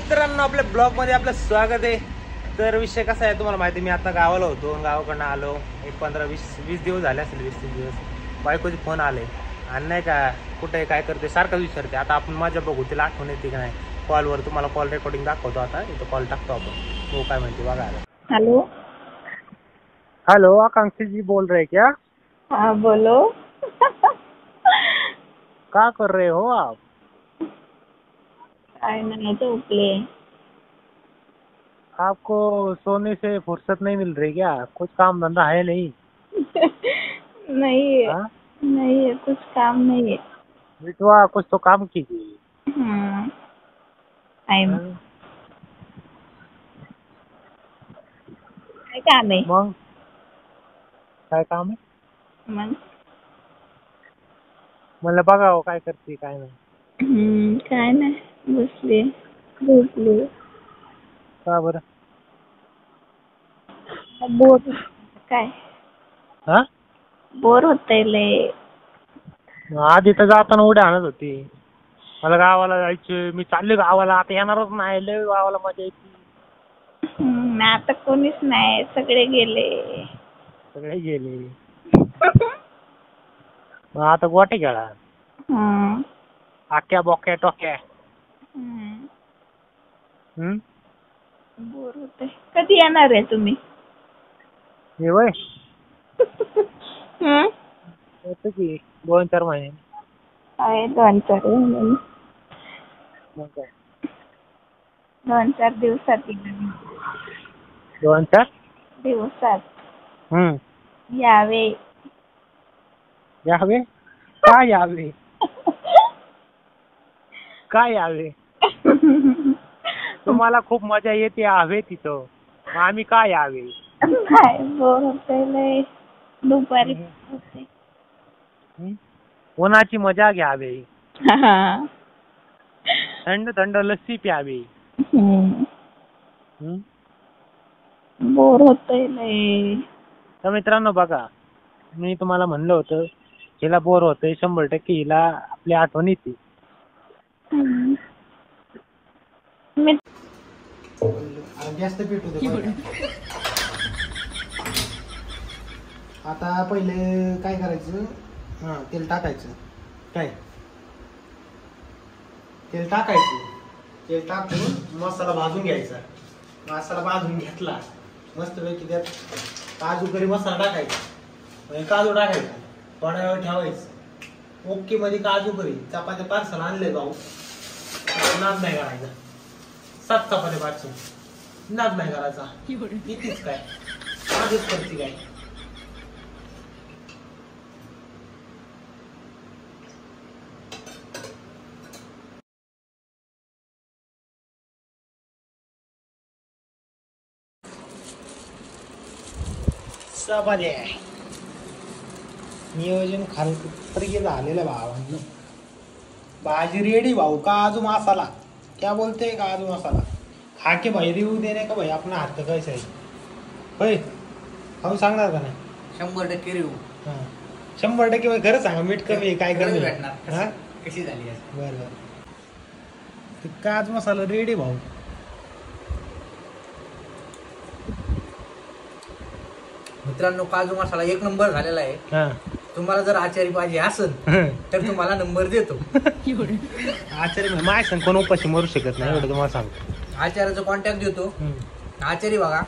मित्रांनो, आपल्या ब्लॉग मध्ये आपलं स्वागत आहे. तर विषय कसा आहे तुम्हाला माहिती, मी आता गावाला होतो, गावाकडनं आलो. एक 15-20 दिवस झाले असेल, 20-30 दिवस. बायकोचे फोन आले आणि नाही का कुठे काय करते सारखं विचारते. आता आपण माझ्या बघू, तिला आठवण येते का नाही. कॉलवर तुम्हाला कॉल रेकॉर्डिंग दाखवतो. आता इथं कॉल टाकतो आपण, तो काय म्हणते बघा. हेलो हेलो, आकांक्षी जी बोल रहे क्या? हाँ बोलो. क्या कर रहे हो आप? काय नाही झोपले. आपको सोने से फुर्सत नहीं मिल रही क्या? कुछ काम धंधा है नहीं? नहीं है. हाँ? नहीं है, कुछ काम नहीं है. बिटवा कुछ तो काम कीजिए. टाइम काय काम आहे मग काय काम आहे? मग म्हणलं बघावं काय करते काय नाही. काय नाही, बसले झोपले. का बरं? बोर काय हा? बोर होतंय लय. आधी तर जाताना उड्या आणत होती. मला गावाला जायचं, मी चालले गावाला, आता येणारच नाही. लय गावाला मजा येते. आता कोणीच नाही, सगळे गेले. सगळे गेले. मग आता गोटे खेळा. आक्या बोक्या टोक्या. बोर होतंय. कधी येणार आहे तुम्ही? हे वय येतो की 2-4 महिने. आहे 2-4 महिने. मग काय 2-4 दिवसात 2-4 दिवसात यावे. यावे? काय यावे? काय यावे? तुम्हाला खूप मजा येते हवे तिथं, मग आम्ही काय यावे? काय बोर होतंय लय. दुपारी होते. उन्हाची मजा घ्यावे. थंड थंड लस्सी प्यावी. बोर होतंय लय. तर मित्रांनो बघा, मी तुम्हाला म्हणलं होतं हिला बोर होतंय, 100% हिला आपली आठवण येते. जास्त पीठ होतं. आता पहिले काय करायचं, तेल टाकायचं. काय तेल टाकायचं, तेल टाकून मसाला भाजून घ्यायचा. मसाला भाजून घेतला मस्तपैकी, त्यात काजू करी मसाला टाकायचा, म्हणजे काजू टाकायचा, थोड्या वेळ ठेवायचं. ओके मध्ये काजू करी चपात्या पार्सल आणले भाऊ, नाद नाही करायचा. 7 चपात्या पार्सल, नाद नाही करायचा. इथेच काय आजच करते काय. नियोजन खालपर्यंत झालेलं भावांनो. भाजी रेडी भाऊ. काजू मसाला क्या बोलते? काजू मसाला खा के भाई रिव्यू देने का भाई अपना हाथ कैसे आहे होय, खाऊ सांगणार का नाही? 100% रिव्यू. 100% भाई खरं सांगा, मीठ कमी आहे काय कमी भेटणार कशी झाली? बरं. ते काजू मसाला रेडी भाऊ. मित्रांनो, काजू मसाला 1 नंबर झालेला आहे. तुम्हाला जर आचारी पाहिजे असेल तर तुम्हाला नंबर देतो. आचार्य माय सांग, कोण उपाशी मरू शकत नाही, एवढं तुम्हाला सांगतो. आचार्याचा कॉन्टॅक्ट देतो. आचारी बघा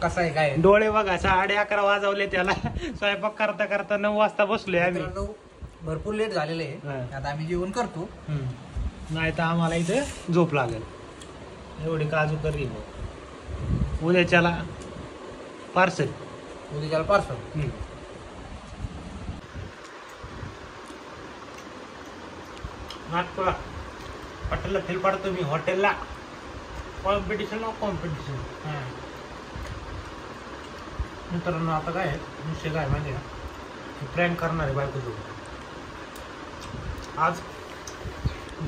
कसा आहे काय. डोळे बघा 11:30 वाजवले त्याला. स्वयंपाक करता करता 9 वाजता बसलोय आम्ही. भरपूर लेट झालेले आहे. आता आम्ही जेवण करतो. नाही तर आम्हाला इथे झोप लागेल. एवढी काजू करी. उद्याच्याला पार्सल. उद्याच्याला पार्सल. नागपूर हॉटेलला फेल पाडतो मी. हॉटेलला कॉम्पिटिशन ऑफ कॉम्पिटिशन. मित्रांनो, आता काय विषय काय माहिती आहे, प्रँक करणार आहे बायकोसोबत. आज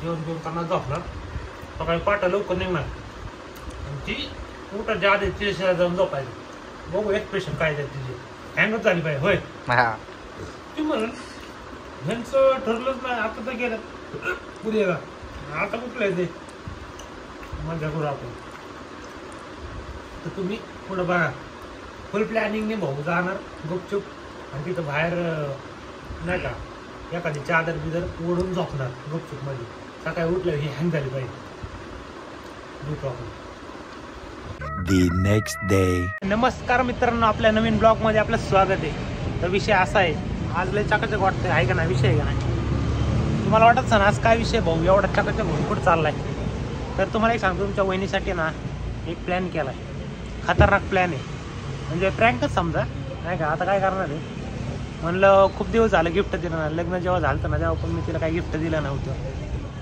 जेवण करणार झोपणार, सकाळी पाटा लवकर निघणार, ती उठाच्या आधी तिच्या जाऊन झोपायचं. बघू एक्सप्रेशन काय जाईल तिची. हँगच झाली पाहिजे होय. ती म्हणून ह्यांचं ठरलंच नाही. आता तर गेलं उद्या, आता कुठलं आहे ते मजा करू आपण. तर तुम्ही पुढं बघा, फुल प्लॅनिंगने भाऊ जाणार गुपचूप आणि तिथं बाहेर नाही का एखादी चादर बिदर ओढून झोपणार गुपचूप मध्ये. सकाळी उठलं ही हँग झाली पाहिजे. The next day. नमस्कार मित्रांनो, आपल्या नवीन ब्लॉग मध्ये आपलं स्वागत आहे. तर विषय असा आहे, आज लय चकाचक वाटतंय आहे का नाही, विषय आहे का नाही तुम्हाला वाटत ना आज काय विषय भाऊ एवढा चकाचक म्हणून कुठं चाललाय. तर तुम्हाला एक सांगतो, तुमच्या वहिनीसाठी ना एक प्लॅन केलाय, खतरनाक प्लॅन आहे. म्हणजे प्रँकच समजा नाही का. आता काय करणार आहे म्हणलं, खूप दिवस झालं गिफ्ट दिलं ना. लग्न जेव्हा झालं ना तेव्हा पण मी तिला काही गिफ्ट दिलं नव्हतं.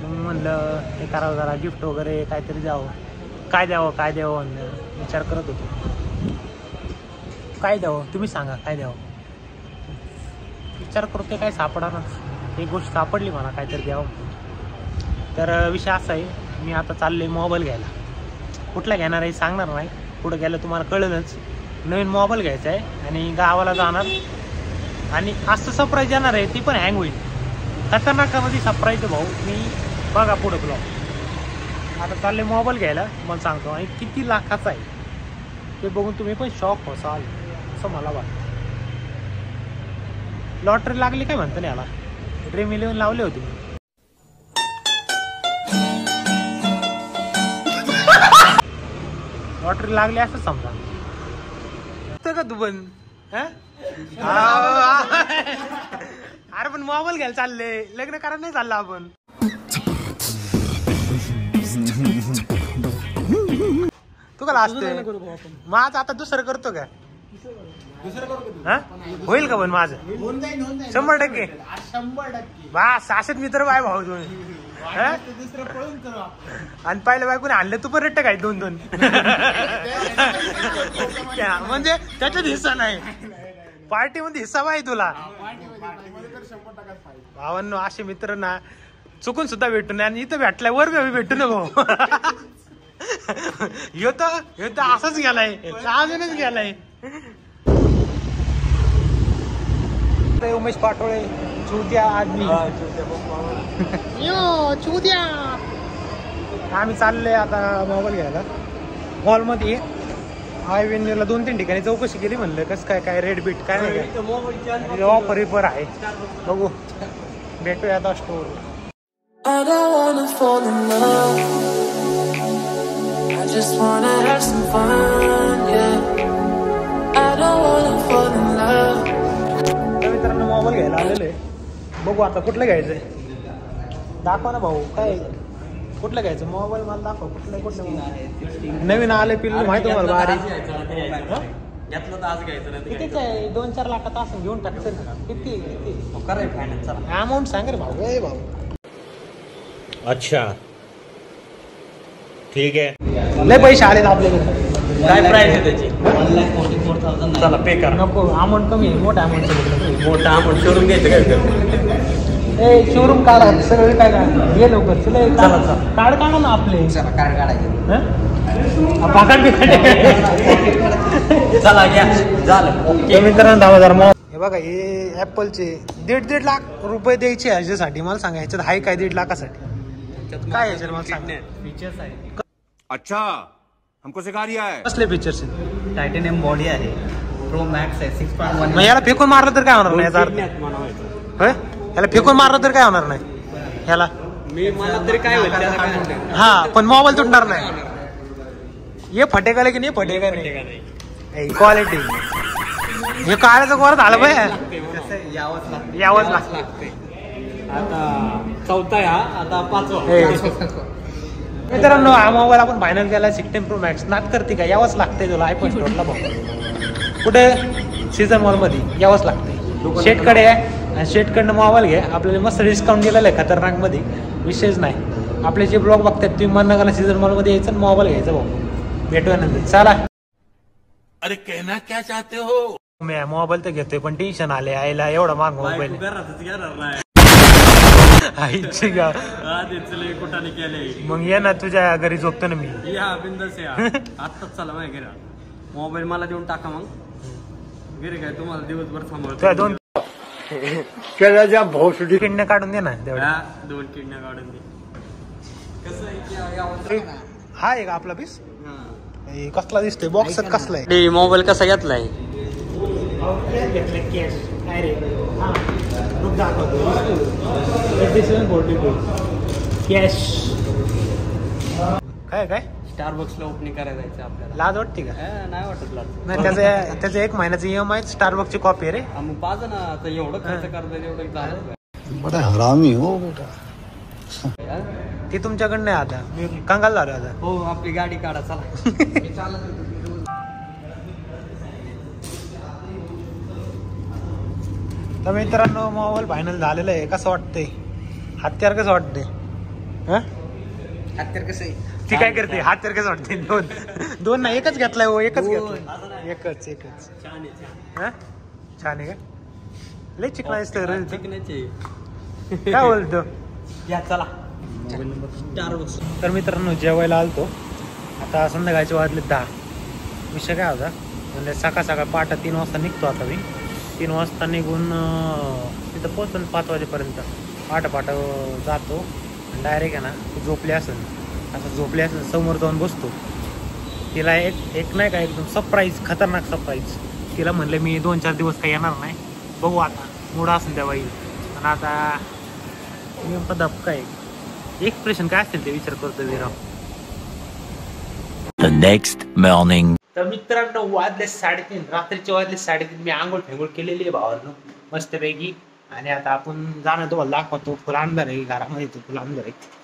मग म्हणलं हे करावं जरा, गिफ्ट वगैरे काहीतरी द्यावं. काय द्यावं विचार करत होतो. काय द्यावं तुम्ही सांगा, काय द्यावं विचार करतो. काय सापडणार, एक गोष्ट सापडली मला काहीतरी द्यावं. तर विषय असा आहे, मी आता चाललोय मोबाईल घ्यायला. कुठला घेणार आहे सांगणार नाही, पुढं गेलं तुम्हाला कळलंच. नवीन मोबाईल घ्यायचा आहे आणि गावाला जाणार आणि असं सरप्राईज येणार आहे, ती पण हँग होईल. खतरनाकामध्ये सरप्राईज भाऊ. मी बघा पुढं ब्लॉग. आता चालले मोबाईल घ्यायला, मला सांगतो आणि किती लाखाचा आहे ते बघून तुम्ही पण शॉक होसाल असं मला वाटतं. लॉटरी लागली काय म्हणतं याला, ड्रीम 11 लावले होते. लॉटरी लागली असं समजा का तू पण. अरे पण मोबाईल घ्यायला चालले, लग्न करायला नाही चाललं आपण. तू का असते माझ आता दुसरं करतो का, होईल का पण माझं 100%. बस असेच मित्र बाय भाऊ तुम्ही. आणि पहिल्या बायकोने आणलं तू पण रेट्ट काय 2-2 म्हणजे त्याच्यात हिस्सा नाही, पार्टी मध्ये हिस्सा पाहिजे तुला. भावांनो असे मित्र ना चुकून सुद्धा भेटू नये, आणि इथं भेटलाय वर भेटू ना भाऊ. ह्यो तर असाच गेलाय, अजूनच गेलाय. उमेश पाटोळे चुत्या आदमी. चुत्या. आम्ही चाललोय आता मोबाईल घ्यायला मॉलमध्ये. हायवेला 2-3 ठिकाणी चौकशी केली, म्हणलं कसं काय रेट बीट काय नाही, ऑफर विफर आहे बघू. भेटूया आता store. I don't wanna fall in love. I just wanna have some fun, yeah. I don't wanna fall in love. मित्रांनो मोबाईल घ्यायला आलेले, बघू आता कुठलं घ्यायचंय. दाखवा ना भाऊ, काय कुठलं घ्यायचं मोबाईल मला दाखव. कुठलं नवीन आले पिल्लू माहिती तुम्हाला भारी घेतलं तर आज घ्यायचं नाही. कितीच आहे, 2-4 लाखात असं घेऊन टाकायचं. किती अमाऊंट सांग रे भाऊ. भाऊ अच्छा ठीक आहे, लय पैसे आले आपल्याकडे. काय प्राइस आहे त्याची? 1,44,000. चला पे करा. नको, अमाऊंट कमी आहे, मोठा अमाऊंट. मोठा अमाऊंट शोरूम घ्यायचं काय? ए शोरूम काढा सगळं, काय घे लवकर. चला कार्ड काढा ना आपले. चला कार्ड काढायचं. चला घ्या, झालं. मित्रांनो 10,000. हे बघा, हे ऍपलचे 1.5 लाख रुपये द्यायचे ह्याच्यासाठी. मला सांगा ह्याच्यात आहे काय 1.5 लाखासाठी काय ह्याच्यात मला सांगा. फीचर्स आहे. अच्छा हमको सिखा रिया है. कसले फीचर्स आहेत? टायटॅनियम बॉडी आहे, प्रो मॅक्स आहे, 6.1. मग याला फेकून मारलं तर काय होणार नाही याचा अर्थ? याला फेकून मारलं तर काय होणार नाही ह्याला? मी मला तरी काय होईल. हा पण मोबाईल तुटणार नाही. हे फटेका की नाही, फटेका नाही क्वालिटी. हे काळाचं कोर झालं बाय, यावंच लागते. आता 4था आहे हा, आता 5वा. मित्रांनो हा मोबाईल आपण फायनल केला 16 Pro Max. नात करते का, यावंच लागतंय तुला आयफोन स्टोरला भाऊ. कुठे सीझन मॉल मध्ये यावंच लागतंय. शेटकडे आहे आणि शेटकडनं मोबाईल घ्या, आपल्याला मस्त डिस्काउंट दिलेलं आहे खतरनाक मध्ये. विषयच नाही. आपले जे ब्लॉग बघतात तुम्ही मन नका सीझन मॉल मध्ये यायचं आणि मोबाईल घ्यायचं भाऊ. भेटूया नंतर. चला. अरे कहना क्या चाहते हो? मी मोबाईल तर घेतोय पण टेन्शन आले आईला, एवढा महाग मोबाईल. आईची गा कुठाने केले. मग ये ना तुझ्या घरी झोपतो ना मी. या बिंदास या, आत्ताच चला माझ्या घरी. मोबाईल मला देऊन टाका, मग घरी काय तुम्हाला दिवसभर थांबवतो. 2 किडण्या काढून दे ना तेवढ्या. 2 किडण्या काढून दे. कसं आहे हा आहे का आपला पीस? कसला दिसतोय बॉक्स कसला आहे? मोबाईल कसा घेतलाय? काय रे कॅश काय स्टारबक्सला ओपनिंग करायला जायचं आपल्याला. लाज वाटते का? नाही वाटत लाज. नाही त्याचं 1 महिन्याचं EMI स्टारबक्सची कॉपी आहे रे. मग पाच ना आता एवढं खर्च करता एवढं झालं. बड़ा हरामी हो बेटा. ते तुमच्याकडे नाही आता मी कंगाल झालो आता. हो आपली गाडी काढा चला. तर मित्रांनो मोबाईल फायनल झालेलं आहे. कसं वाटतंय? हत्यार कसं वाटतंय? हत्यार कसं आहे? ती काय करते? हत्यार कसं वाटते? दोन नाही एकच घेतलाय हो. एकच घेतलाय. एकच हा छान आहे का? लय चिकना दिसतोय रे. काय बोलतो? या चला. तर मित्रांनो जेवायला आलतो. आता संध्याकाळचे वाजले 10. विषय काय होता म्हणजे सकाळ पहाटे 3 वाजता निघतो. आता मी 3 वाजता निघून तिथं पोहोचून 5 वाजेपर्यंत पहाटे जातो. डायरेक्ट आहे ना झोपली असेल समोर जाऊन बसतो. तिला एक नाही का एकदम सरप्राईज खतरनाक सरप्राईज. तिला म्हणलं मी 2-4 दिवस काही येणार नाही. बघू आता मूड असेल तेव्हा येईल. आणि आता नेमका धपका आहे. एक्सप्रेशन काय असेल ते विचार करतो विराव. The next morning. तर मित्रांनो वाजले 3:30. रात्रीचे वाजले 3:30. मी आंघोळ फेंगोळ केलेली आहे भावांनो मस्तपैकी. आणि आता आपण जाणं तुम्हाला दाखवतो. फुल अंधार आहे घरामध्ये. तो फुल अंधार आहे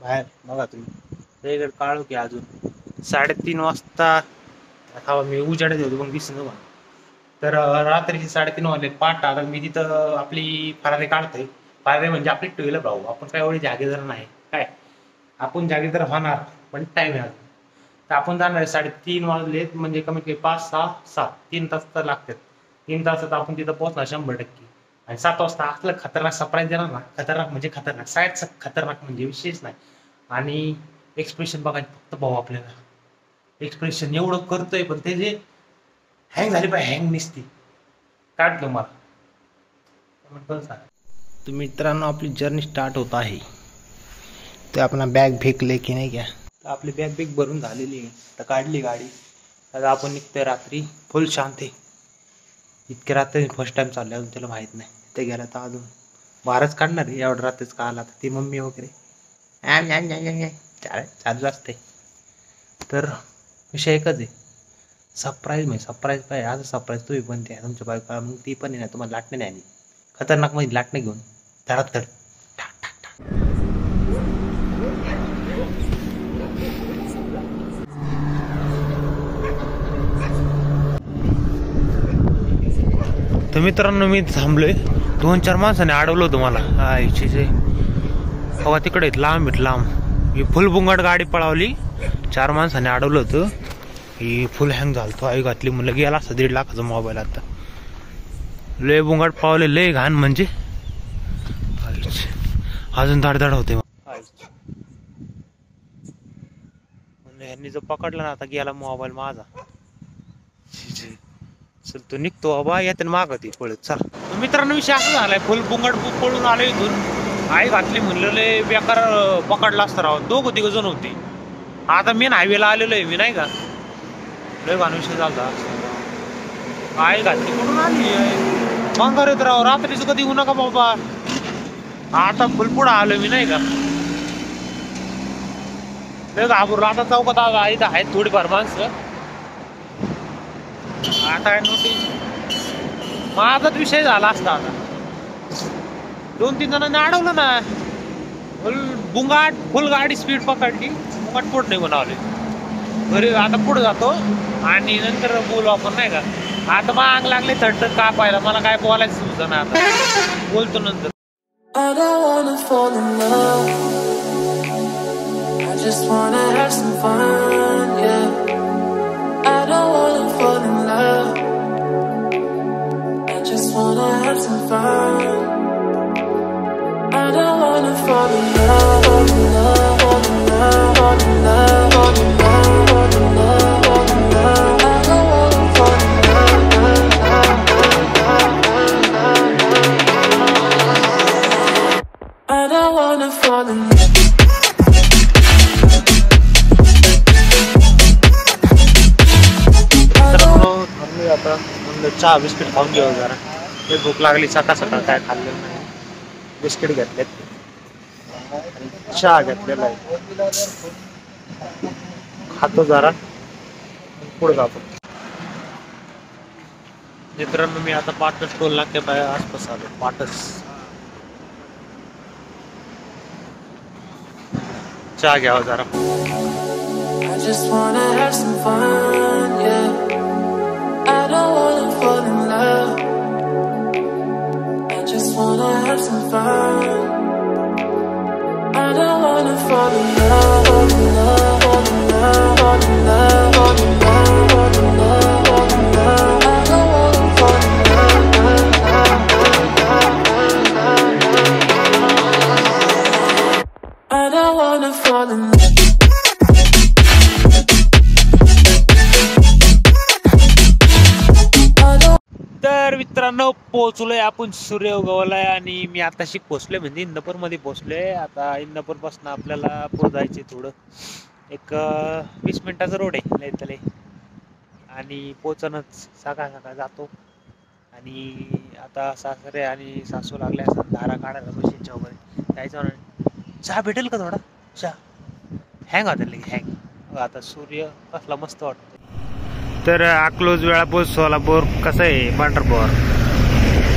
बाहेर बघा तुम्ही. वेगळं काळू की अजून 3:30 वाजता. आता मी उजाडत होतो पण दिसत नव्हतं. तर रात्रीचे 3:30 वाजले. पहाटे आता मी तिथं आपली फरारी काढतोय. फरारी म्हणजे आपली 2 व्हीलर भाऊ. आपण काय एवढे जागेदार नाही. काय आपण जागेदार होणार पण टाइम आहे अजून. तर आपण जाणार 3:30 वाजले म्हणजे कमीत कमी 5-6-7 3 तास तर लागतात. 3 तासात आपण तिथं पोहोचणार 100%. आणि 7 वाजता असलं खतरनाक सरप्राईज देणार ना. खतरनाक म्हणजे खतरनाक सायच खतरनाक म्हणजे विशेष नाही. आणि एक्सप्रेशन बघायचं फक्त भाऊ आपल्याला. एक्सप्रेशन एवढं करतोय पण ते जे हँग झाली पाहिजे हँग निसती काढतो मला. तर मित्रांनो आपली जर्नी स्टार्ट होत आहे. ते आपण बॅग फेकले की नाही क्या. तर आपली बॅग भरून झालेली आहे. तर काढली गाडी. आता आपण निघतोय रात्री. फुल शांत आहे. इतक्या रात्री फर्स्ट टाइम चालले अजून त्याला माहित नाही. ते गेला तर अजून बारच काढणार आहे. एवढं रात्रीच का आला तर ती मम्मी वगैरे चालू असते. तर विषय एकच आहे सरप्राईज म्हणजे सरप्राईज पाहिजे. आज सरप्राईज तुम्ही पण ते तुमच्या बायकोला मग ती पण आहे ना तुम्हाला लाटणे नाही आली. खतरनाक म्हणजे लाटणे घेऊन धडाधड तर मित्रांनो मी थांबलोय. 2-4 माणसाने अडवलं होतं मला. हवा तिकडे लांब ही फुल बुंगाट गाडी पळावली. 4 माणसाने अडवलं होतं. ही फुल हँग झालतो. आई घातली म्हणलं गेला असं 1.5 लाखाचा मोबाईल. आता लय बुंगाट पावले लय घाण म्हणजे अजून धडधड होते. यांनी जो पकडला ना आता गेला मोबाईल माझा. चल तो निघतो बाबा येते माग ती पळत. चल मित्रांनो विषय असं झालाय. फुल बुंगाट पळून आलो इथून. आई घातली म्हणलं लय बेकार पकडला असतं राव. 2-3 जण होते. आता मेन हायवेला आलेलो आहे मी नाही का. लय घाण विषय झाला. आई घातली कुठून आली मग येत राव. रात्रीच कधी येऊ नका बाबा. आता फुलपुडा आलो मी नाही का. लय घाबरलो. आता चौकात इथं आहेत थोडीफार माणसं. आता काय नोटीस माझाच विषय झाला असता. आता 2-3 जणांनी अडवलं ना. बुंगाट फुल गाडी स्पीड पकडली. बुंगाट पुढे नाही बनवले घरी. आता पुढे जातो आणि नंतर बोलू आपण नाही का. आता मग आग लागले थरथर कापायला. मला काय बोलायचं सुचना. आता बोलतो नंतर. I don't wanna fall in love. I just wanna have some fun, yeah. I don't wanna fall in love. I just wanna have some fun. I don't wanna fall in love, fall in love, fall in love, fall in love, fall in love, fall in love, fall in love. I don't wanna fall in love, I don't wanna fall in love. चहा biscuit खाऊन घेऊ जरा. ते भूक लागली सकाळ सकाळ काय खाल्लेलं नाही. बिस्किट घेतलेत चहा घेतलेला आहे. खातो जरा पुढे जातो. मित्रांनो मी आता पाटस टोल नाक्या आसपास आलो. पाटस चहा घ्यावा जरा. I just wanna have some fun, yeah. I don't wanna fall in love. I just wanna have some fun. I don't wanna fall in love, fall in love, fall in love, fall in love, fall in love, fall in love, fall in love. I don't wanna fall in love, I don't wanna fall in love. तर मित्रांनो पोहोचलोय आपण सूर्य उगवलाय आणि मी आताशी पोहोचलोय म्हणजे इंदापूर मध्ये पोहोचलोय. आता इंदापूर पासून आपल्याला पुढे जायचे थोडं एक 20 मिनिटाचा रोड आहे लय आणि पोहोचणच सकाळ सकाळ जातो. आणि आता सासरे आणि सासू लागले असं धारा काढायला मशीनच्या वगैरे जायचं. चहा भेटेल का थोडा चहा? हँग होता लगे हँग. आता सूर्य कसला मस्त वाटतो. तर अकलूज वेळापूर सोलापूर कसं आहे पंढरपूर.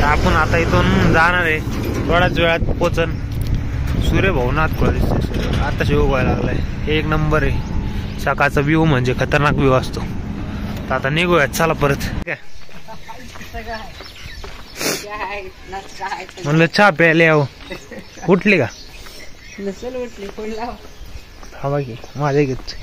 आपण आता इथून जाणार आहे थोड्याच वेळात पोचन. सूर्य भवनात दिसतोय आता शिव व्हायला लागलाय. एक नंबर आहे. सकाळचा व्ह्यू म्हणजे खतरनाक व्ह्यू असतो. तर आता निघूयात चला परत. म्हणलं चहा प्यायला यावं. उठली का? हवा घे माझ्या घेत.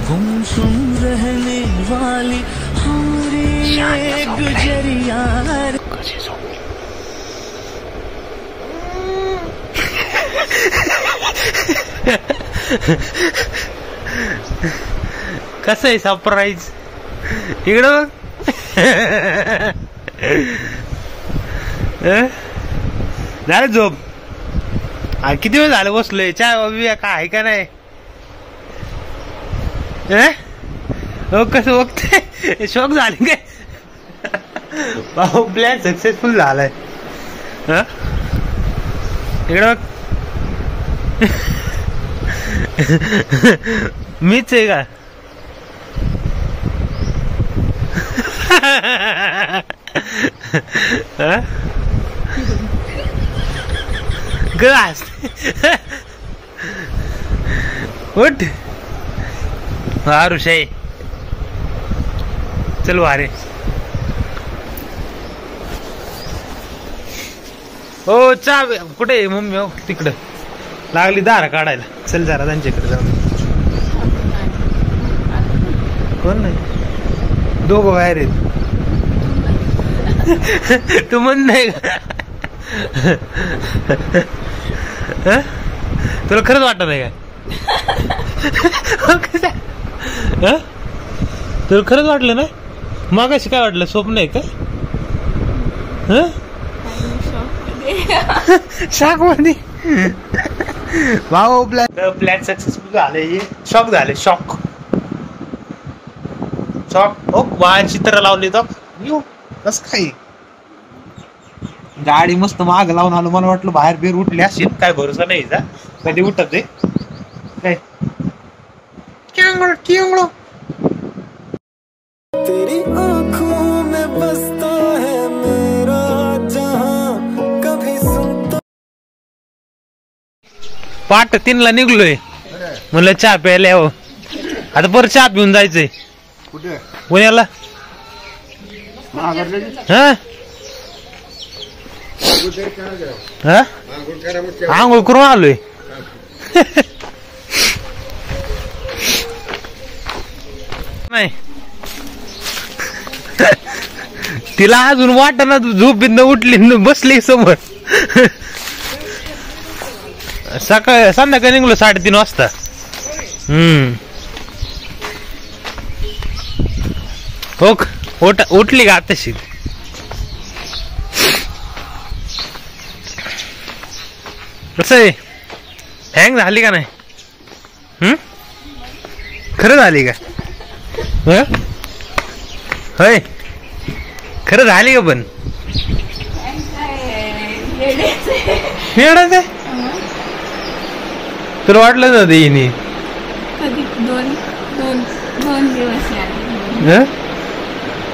गुमसुम रहने वाली हमारी गुजरिया. कसं आहे सरप्राईज इकडं झालं झोप. किती वेळ झालं बसलोय. चहा बिया काय आहे का नाही? कसं बघते शॉक झाले काय? भाऊ प्लॅन सक्सेसफुल झालाय. इकडे बघ. मीच आहे का? ग्लास उठ ऋषय चल वारे. हो चहा कुठे मम्मी? हो तिकडं लागली दारा काढायला. चल जरा त्यांच्याकडे जाऊ. कोण नाही? दोघं बाहेर आहेत. तू म्हण नाही का? तुला खरंच वाटत नाही का? तुला खरंच वाटलं ना? मागाशी काय वाटलं? स्वप्न आहे का? शॉक मध्ये भाऊ प्लॅन सक्सेसफुल झाले. शॉक झाले. Shock shock. वा चित्र लावली तर कस काही गाडी मस्त माग लावून आलो. मला वाटलं बाहेर बेर उठले असेल. काय भरोसा नाही जा कधी उठत काय. तेरी आँखों में बसता है मेरा जहां कभी सुनता. पाठ 3ला निघलोय. म्हणलं चहा प्यायला यावं. आता परत चहा पिऊन जायचंय. कुठे? पुण्याला. आंघोळ करून आलोय. नाही तिला अजून वाटना झोपीत उठली बसली समोर. सकाळ संध्याकाळी निघलो 3:30 वाजता. हो उठली का आताशी? कसं आहे हँग झाली का नाही? खरं झाली का? होय खरं झाली का? पण येडाच आहे. तुला वाटलं ना ते हिने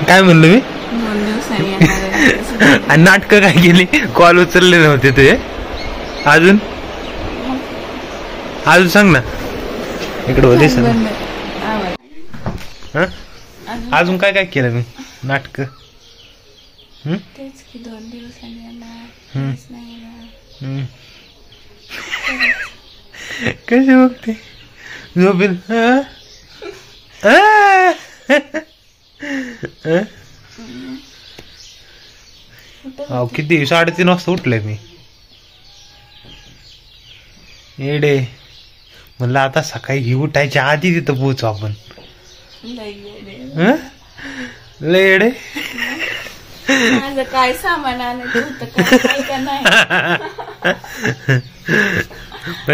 काय म्हणलो मी? आणि नाटक काय केली? कॉल उचलले नव्हते ते अजून सांग ना इकडे होते सर. अजून काय काय केलं मी नाटक? कशी बघते झोपेल? किती 3:30 वाजता उठले मी. येडे म्हणलं आता सकाळी ही उठायच्या आधी तिथं पोहोचू आपण. लय येडे. माझं काय सामान आणायचं होतं का नाही?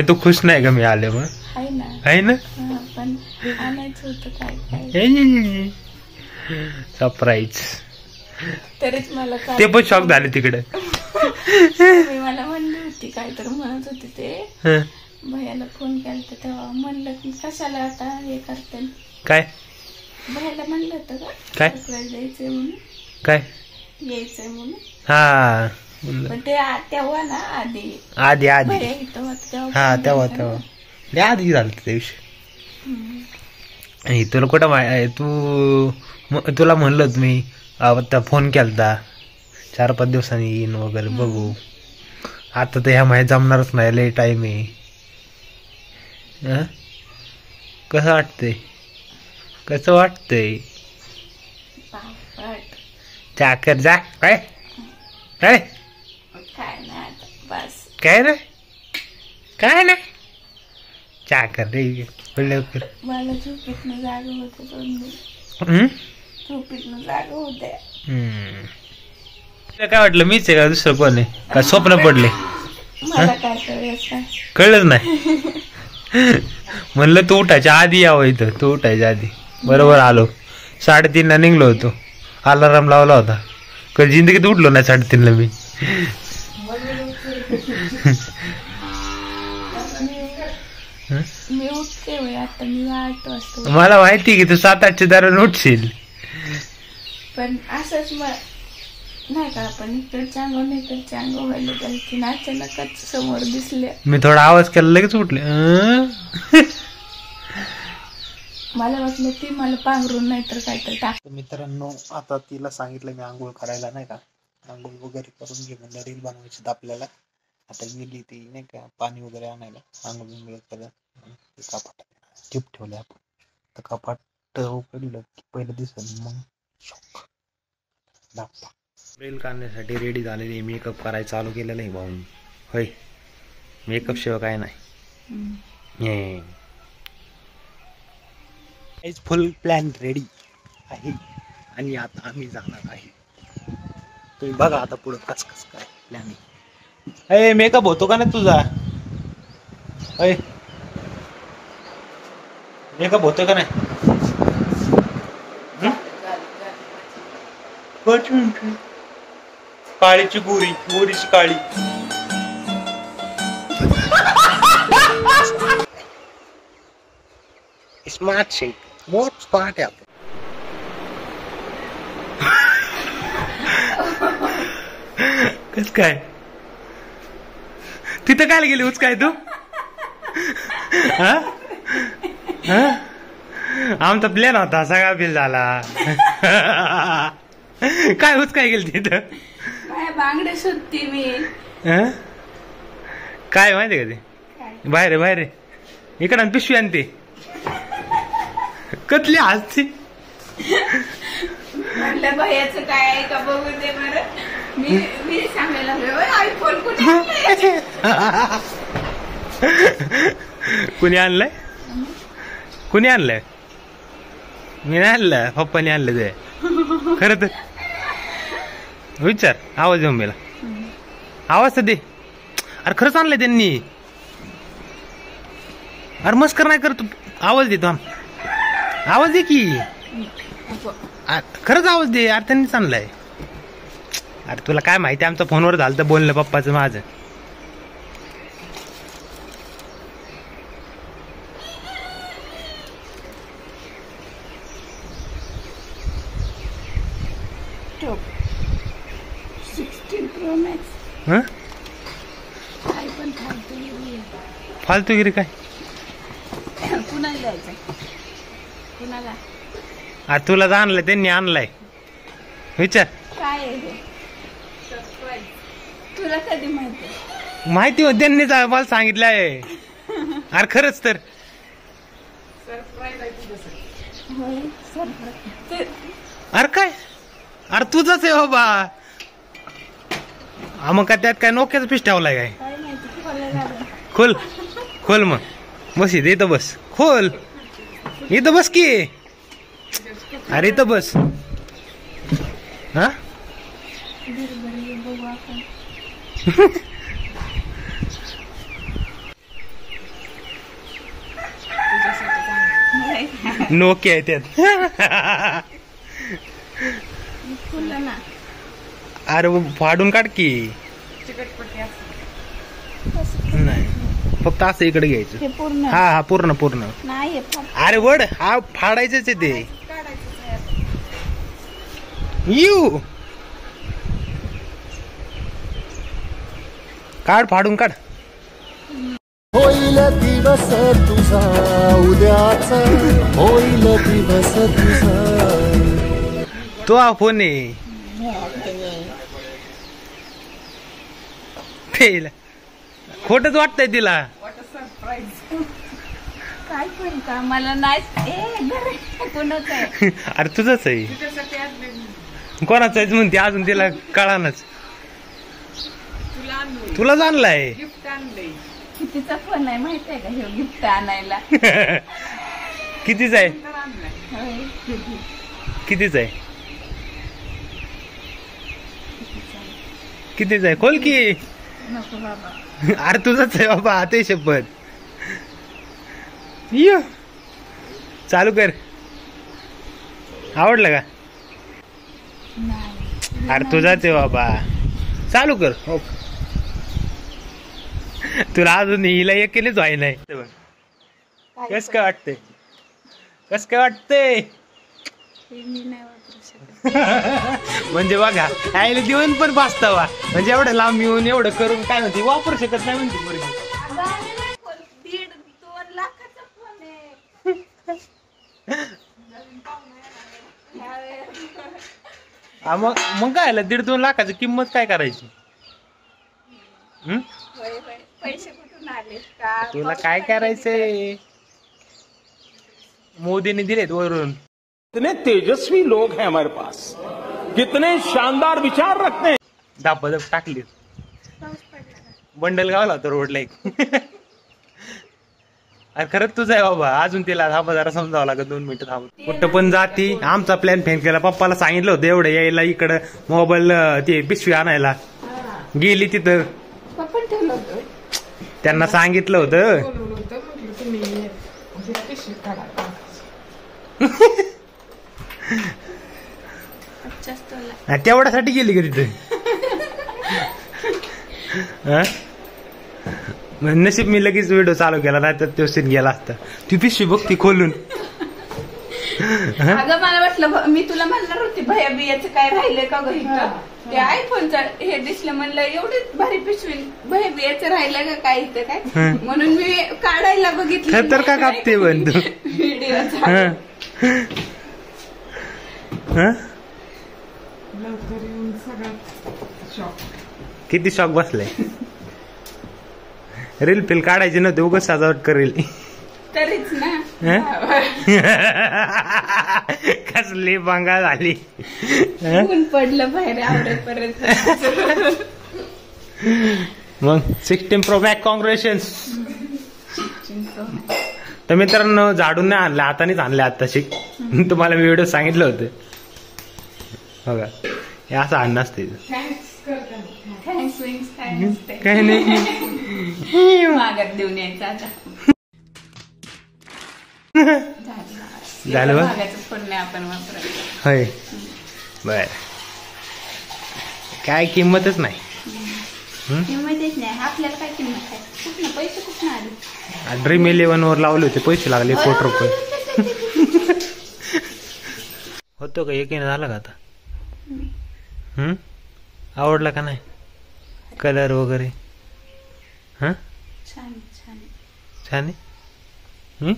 तू खुश नाही का मी आले? मग आहे ना पण आणायचं होतं काय सरप्राईज. तरीच मला ते पण शॉक झाले तिकडे. मी मला म्हणली होती काय तर म्हणत होती ते भैयाला फोन केला तेव्हा म्हणलं की कशाला आता हे करते. काय भैयाला म्हणलं होतं का काय जायचंय म्हणून? काय यायचंय म्हणून? हा पण ते तेव्हा ना आधी आधी हा तेव्हा आधी झालं त्या दिवशी. तुला कुठं तुला म्हणलं मी आता फोन केलता 4-5 दिवसांनी येईन वगैरे बघू. आता तर ह्या माहिती जमणारच नाही, लय टाइम आहे. कसं वाटतंय? चाकर जा काय काय काय नाही चाकर रे. मला झोपेतनं जागा होते काय वाटलं मीच आहे का दुसरं कोण आहे का स्वप्न पडले? मला काय कळलंच नाही. म्हणलं तू उठायच्या आधी यावं इथं. तू उठायच्या आधी बरोबर आलो. 3:30 निघलो होतो. अलाराम लावला होता. कधी जिंदगीत उठलो नाही 3:30 मी. मी उठते आता मी 8 वाजता. मला माहिती की तू 7-8च्या दरम्यान उठशील. पण असंच नाही का आपण इकडच्या अंगो इकडच्या अंगो व्हायला जायची ना. अचानकच समोर दिसले. मी थोडा आवाज केला लगेच उठले. मला वाटलं ती मला पांघरून नाही तर काय तर टाक. मित्रांनो आता तिला सांगितलं मी आंघोळ करायला नाही का. आंघोळ वगैरे करून घे म्हणजे रील बनवायची आपल्याला. आता गेली ती नाही का पाणी वगैरे आणायला. आंघोळ केलं कपाट टिप ठेवले आपण. तर कपाट उघडलं की पहिलं दिसत मग शॉक दाखवा. रील काढण्यासाठी रेडी झालेली. मेकअप करायला चालू केलेलं आहे भाऊन. होय मेकअप शिवाय काय नाही. फुल प्लॅन रेडी आहे आणि आता आम्ही जाणार आहे. तुम्ही बघा आता पुढे कस काय प्लॅन आहे. मेकअप होतो का नाही तुझा? मेकअप होतो का नाही? काळीची गोरी, गोरीची काळी. स्मार्ट शेक बहुत स्मार्ट आहे. कस काय तिथं काय गेली उच काय तू? आमचा प्लॅन होता सगळा बिल झाला. काय उच काय गेली तिथं? बांगडे शोधते मी. काय माहिती का ते? बाहेर इकडं पिशवी आणते. कतली हसते. म्हणलं भैयाचं काय आहे का बघू दे बरं. मी सांगायला आयफोन कुठे आणलाय? कुणी आणलंय? कुणी आणलंय? मी नाही आणलं, पप्पाने आणलं ते. खरं तर विचार, आवाज येऊन गेला. आवाज तर दे. अरे खरंच आणलंय त्यांनी. अरे मस्कर नाही करतो. आवाज देतो. आवाज दे की. खरंच आवाज दे. अरे त्यांनीच आणलाय. अरे तुला काय माहिती, आमचं फोनवर झालं तर बोलणं पप्पाचं माझं. हं? फालतूगिरी काय? कुणाला द्यायचं? कुणाला? अरे तुला आणलंय त्यांनी, आणलाय. विचार. काय आहे हे? तुला कधी माहिती हो, त्यांनीच मला सांगितलंय. अरे खरंच तर. अरे काय? अरे तुझंच आहे बाबा. मग काय त्यात काय नोक्याचा पीस ठेवलाय काय? खोल खोल मग. बस इथं बस. खोल इथं बस की. अरे इथं बस. हा नोके आहे त्यात. अरे फाडून काढ की. नाही फक्त असं इकडे घ्यायचं. हा पूर्ण पूर्ण. अरे वड हा फाडायचंच आहे ते. यू काढ, फाडून काढ. होईल दिवस तुझा उद्याचा, होईल दिवस तुझा. तो हा फोन आहे. खोटच वाटतंय तिला. काय पण का मला नाही. कोणाचं आहे? अरे तुझंच आहे. कोणाचं आहे म्हणते अजून तिला कळानच. तुलाच आणलाय. कितीचा फोन आहे माहित आहे का हे गिफ्ट आणायला? कितीच आहे? कितीच आहे? कितीच आहे? खोल की. नको बाबा. अरे तुझंच आहे बाबा, ते शपथ. चालू कर. आवडलं का? अरे तुझाच आहे बाबा, चालू कर. हो तुला अजून हिला एकेनेच व्हाय नाही. कस काय वाटते? कस काय वाटते? म्हणजे बघा आईला देऊन पण वाचतावा. म्हणजे एवढं लांब येऊन एवढं करून काय म्हणते वापरू शकत नाही म्हणते पोरगी. 1.5-2 लाखाचा फोन आहे. मग काय 1.5-2 लाखाची किंमत काय करायची? पैसे कुठून आले का? तुला काय करायचंय? मोदीने दिलेत वरून. कितने तेजस्वी लोग हैं हमारे पास, कितने शानदार विचार रखते हैं. दाबदब टाकली. बंडल गावला होता रोडला एक. अरे खरंच तुझं आहे बाबा. अजून तिला थांबा जरा समजावं लागत. 2 मिनिटं थांब. कुठं पण जाती. आमचा प्लॅन फेन केला. पप्पाला सांगितलं होतं एवढं यायला इकडं मोबाईल ते पिशवी आणायला. गेली तिथं. त्यांना सांगितलं होतं. तेवढ्यासाठी गेली का तिथे? नशीब मी लगेच व्हिडिओ चालू केला, नाही तर तो सीन गेला असता. ती पिशवी बघ ती खोलून. अगं मला वाटलं मी तुला म्हणणार होती भैया बियाचं काय राहिलंय का घरी. ते आयफोनचं हे दिसलं, म्हणलं एवढी भारी पिशवी भैया बियाचं राहिलं का काय इथं काय, म्हणून मी काढायला बघितलं. तर का कापते बंद व्हिडिओ. किती शॉक बसलाय. रील फिल काढायची नव्हती, उगाच सजावट करेल तरीच ना. कसली बंगा झाली. ऊन पडलं बाहेर आवरेपर्यंत. मग 16 Pro Max कॉंग्रॅच्युलेशन्स. तर मित्रांनो झाडून नाही आणलं, हातानेच आणले आत्ताशी. तुम्हाला मी व्हिडिओ सांगितलं होतं बघा, हे असं आणणं असते. काही नाही, मागात देऊन यायचं आता. झालं बघ. मागाचं फोन नाही आपण वापरायचं. होय बर, काय किंमतच नाही. किंमतच नाही आपल्याला, काय किंमत आहे. कुठनं पैसे कुठनं आले. ड्रीम 11 वर लावले होते, पैसे लागले ₹1 होतो का? एक झालं का आता? आवडला का नाही कलर वगैरे? हा छान छान छान आहे.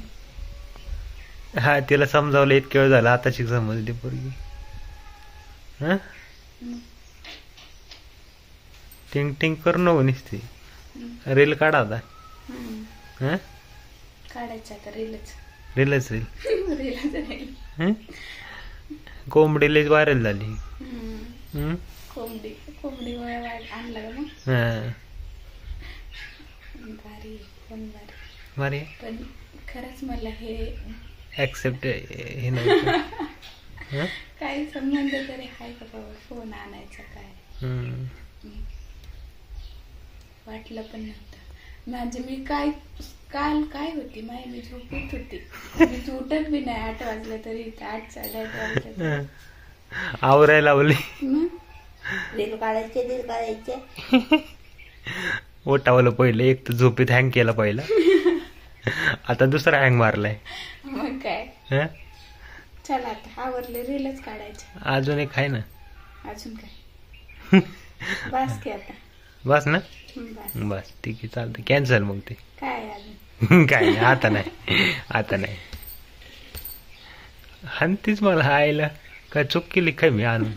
हा तिला समजावलं इतक्या वेळ झाला, आता शिक समजली पोरगी. हा टिंग टिंग करू नको नुसती, रील काढा आता. हा काढायचं आता रीलच. रीलच रील. रीलच राहील. कोंबडी लई व्हायरल झाली. कोंबडी कोंबडी आणला का मग. हा भारी पण भारी. भारी पण खरंच मला हे ऍक्सेप्ट हे नाही. काही संबंध तरी आहे का बाबा फोन आणायचा काय. वाटलं पण नव्हतं. म्हणजे मी काय काल काय होती माही, मी झोपत होती. मी उठत बी नाही. 8 वाजले तरी 8 साडे 8 वाजले. आवरायला लावली. रील काढायचे. ओटावलं पहिलं, एक तर झोपेत हँग केला पहिला, आता दुसरा हँग मारलाय. मग काय. चला आता आवरले, रीलच काढायचे. अजून एक आहे ना. अजून काय. बस की आता. बस ना. बस बस ठीक आहे, चालतं. कॅन्सल मग ते. काय अजून काय नाही, आता नाही, आता नाही. हानतीच मला आईला, काय चूक केली काय मी आणून.